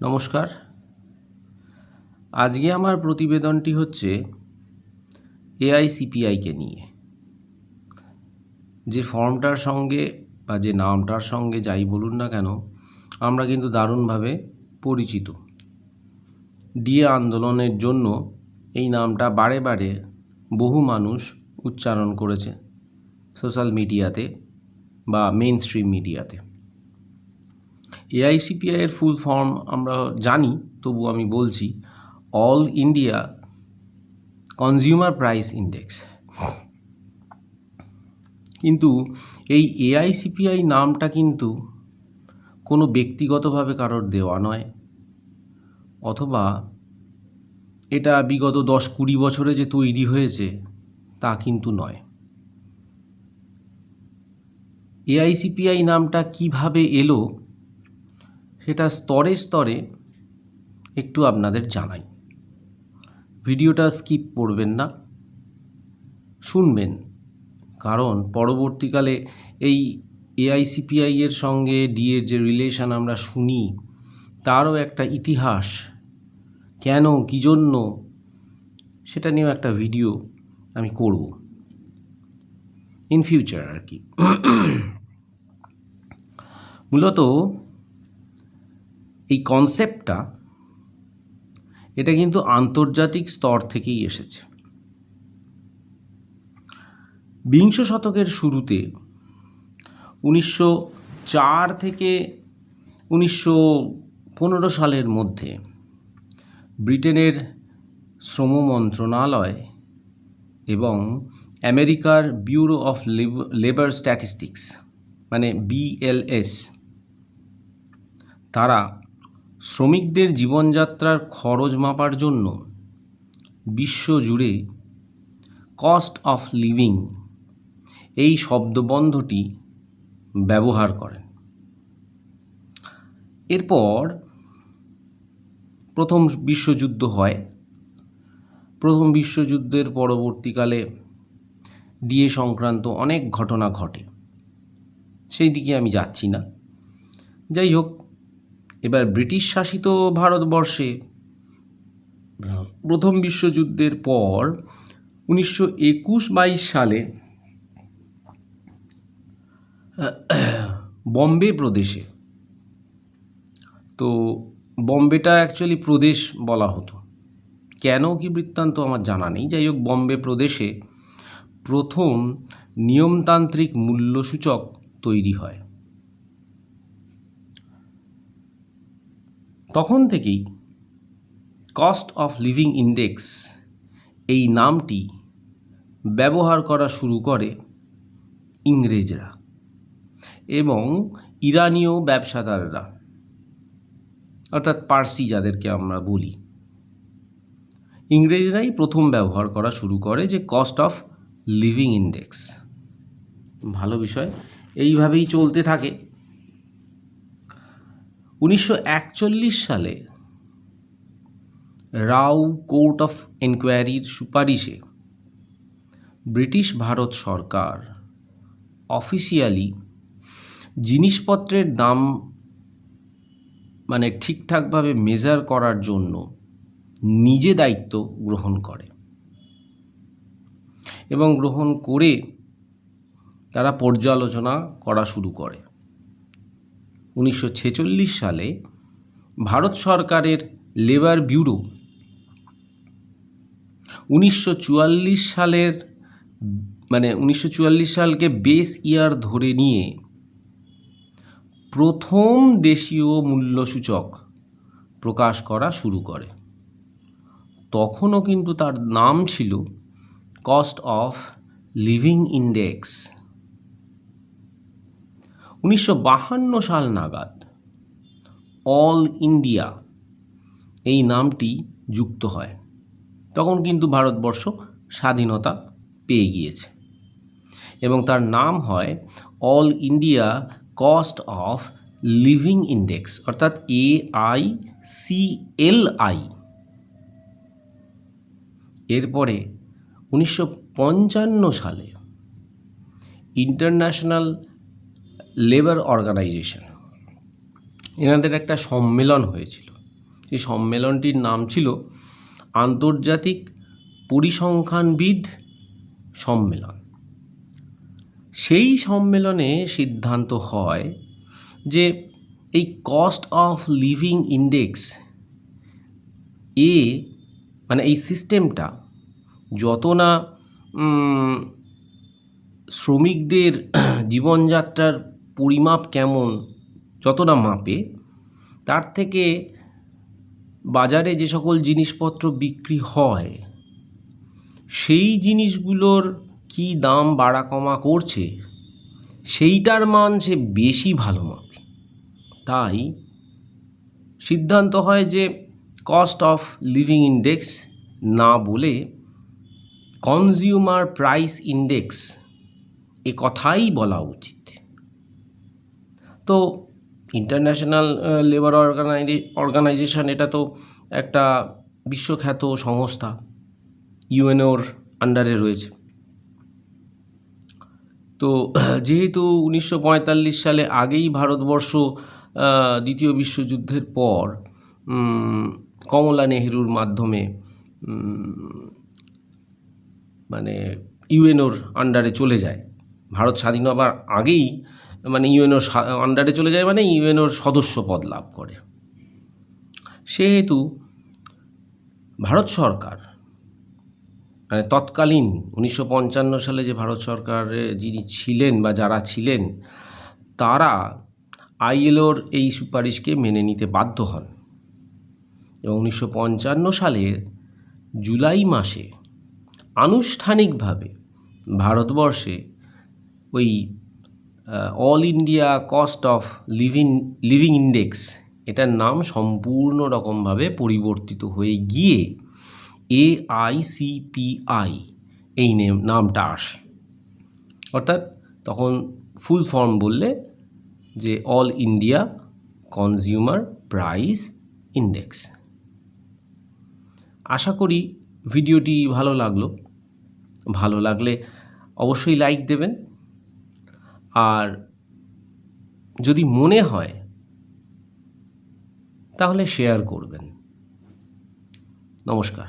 নমস্কার। আজকে আমার প্রতিবেদনটি হচ্ছে এআইসিপিআইকে নিয়ে। যে ফর্মটার সঙ্গে বা যে নামটার সঙ্গে যাই বলুন না কেন, আমরা কিন্তু দারুণভাবে পরিচিত। ডিএ আন্দোলনের জন্য এই নামটা বারে বারে বহু মানুষ উচ্চারণ করেছে সোশ্যাল মিডিয়াতে বা মেইন স্ট্রিম মিডিয়াতে। এআইসিপিআইয়ের ফুল ফর্ম আমরা জানি, তবু আমি বলছি, all India consumer price index. কিন্তু এই এআইসিপিআই নামটা কিন্তু কোনো ব্যক্তিগতভাবে কারোর দেওয়া নয়, অথবা এটা বিগত 10-20 বছরে যে তৈরি হয়েছে তা কিন্তু নয়। এআইসিপিআই নামটা কিভাবে এলো সেটা স্তরে স্তরে একটু আপনাদের জানাই। ভিডিওটা স্কিপ করবেন না, শুনবেন, কারণ পরবর্তীকালে এই এআইসিপিআইয়ের সঙ্গে ডিএর যে রিলেশন আমরা শুনি, তারও একটা ইতিহাস, কেন কী জন্য, সেটা নিয়েও একটা ভিডিও আমি করব ইন ফিউচার আর কি। মূলত এই কনসেপ্টটা এটা কিন্তু আন্তর্জাতিক স্তর থেকেই এসেছে। বিংশ শতকের শুরুতে 1904 থেকে 1915 সালের মধ্যে ব্রিটেনের শ্রম মন্ত্রণালয় এবং আমেরিকার ব্যুরো অফ লেবার স্ট্যাটিস্টিক্স মানে BLS, তারা শ্রমিকদের জীবনযাত্রার খরচ মাপার জন্য বিশ্বজুড়ে কস্ট অফ লিভিং এই শব্দবন্ধটি ব্যবহার করেন। এরপর প্রথম বিশ্বযুদ্ধ হয়। প্রথম বিশ্বযুদ্ধের পরবর্তীকালে ডিএ সংক্রান্ত অনেক ঘটনা ঘটে, সেই দিকে আমি যাচ্ছি না। যাই হোক, এবার ব্রিটিশ শাসিত ভারতবর্ষে প্রথম বিশ্বযুদ্ধের পর 1921-22 সালে বম্বে প্রদেশে, তো বম্বেটা অ্যাকচুয়ালি প্রদেশ বলা হতো, কেন কি বৃত্তান্ত আমার জানা নেই। যাই হোক, বম্বে প্রদেশে প্রথম নিয়মতান্ত্রিক মূল্যসূচক তৈরি হয়। তখন থেকেই কস্ট অফ লিভিং ইন্ডেক্স এই নামটি ব্যবহার করা শুরু করে ইংরেজরা এবং ইরানীয় ব্যবসাদাররা, অর্থাৎ পার্সি যাদেরকে আমরা বলি। ইংরেজরাই প্রথম ব্যবহার করা শুরু করে যে কস্ট অফ লিভিং ইন্ডেক্স। ভালো বিষয়, এইভাবেই চলতে থাকে। 1941 সালে রাও কোর্ট অফ এনকোয়ারির সুপারিশে ব্রিটিশ ভারত সরকার অফিসিয়ালি জিনিসপত্রের দাম মানে ঠিকঠাকভাবে মেজার করার জন্য নিজে দায়িত্ব গ্রহণ করে এবং গ্রহণ করে তারা পর্যালোচনা করা শুরু করে। 1946 সালে ভারত সরকারের লেবার ব্যুরো 1944 সালকে বেস ইয়ার ধরে নিয়ে প্রথম দেশীয় মূল্যসূচক প্রকাশ করা শুরু করে। তখনও কিন্তু তার নাম ছিল কস্ট অফ লিভিং ইন্ডেক্স। 1952 সাল নাগাদ অল ইন্ডিয়া এই নামটি যুক্ত হয়। তখন কিন্তু ভারতবর্ষ স্বাধীনতা পেয়ে গিয়েছে এবং তার নাম হয় all India cost of living index, অর্থাৎ AICLI। এরপরে 1955 সালে ইন্টারন্যাশনাল লেবার অর্গানাইজেশন, এনাদের একটা সম্মেলন হয়েছিল এই সম্মেলনটির নাম ছিল আন্তর্জাতিক পরিসংখ্যানবিদ সম্মেলন। সেই সম্মেলনে সিদ্ধান্ত হয় যে এই কস্ট অফ লিভিং ইন্ডেক্স মানে এই সিস্টেমটা যত না শ্রমিকদের জীবনযাত্রার পরিমাপ কেমন যত না মাপে, তার থেকে বাজারে যে সকল জিনিসপত্র বিক্রি হয় সেই জিনিসগুলোর কি দাম বাড়া কমা করছে সেইটার মান সে বেশি ভালো মাপে। তাই সিদ্ধান্ত হয় যে কস্ট অফ লিভিং ইন্ডেক্স না বলে কনজিউমার প্রাইস ইন্ডেক্স এ কথাই বলা উচিত। তো ইন্টারন্যাশনাল লেবার অর্গানাইজেশন এটা তো একটা বিশ্বখ্যাত সংস্থা, ইউএনওর আন্ডারে রয়েছে। তো যেহেতু 1945 সালে আগেই ভারতবর্ষ দ্বিতীয় বিশ্বযুদ্ধের পর কমলা নেহরুর মাধ্যমে মানে ইউএনওর আন্ডারে চলে যায়, ভারত স্বাধীন হবার আগেই মানে ইউএনওর আন্ডারে চলে যায়, মানে ইউএনওর সদস্য পদ লাভ করে। সেহেতু ভারত সরকার মানে তৎকালীন 1955 সালে যে ভারত সরকারে যিনি ছিলেন বা যারা ছিলেন তারা আইএলওর এই সুপারিশকে মেনে নিতে বাধ্য হন এবং 1955 সালের জুলাই মাসে আনুষ্ঠানিকভাবে ভারতবর্ষে ওই all India cost of living index এটার নাম সম্পূর্ণ রকমভাবে পরিবর্তিত হয়ে গিয়ে AICPI এই নামটা আসে। অর্থাৎ তখন ফুল ফর্ম বললে যে all India consumer price index. আশা করি ভিডিওটি ভালো লাগলো। ভালো লাগলে অবশ্যই লাইক দেবেন, আর যদি মনে হয় তাহলে শেয়ার করবেন। নমস্কার।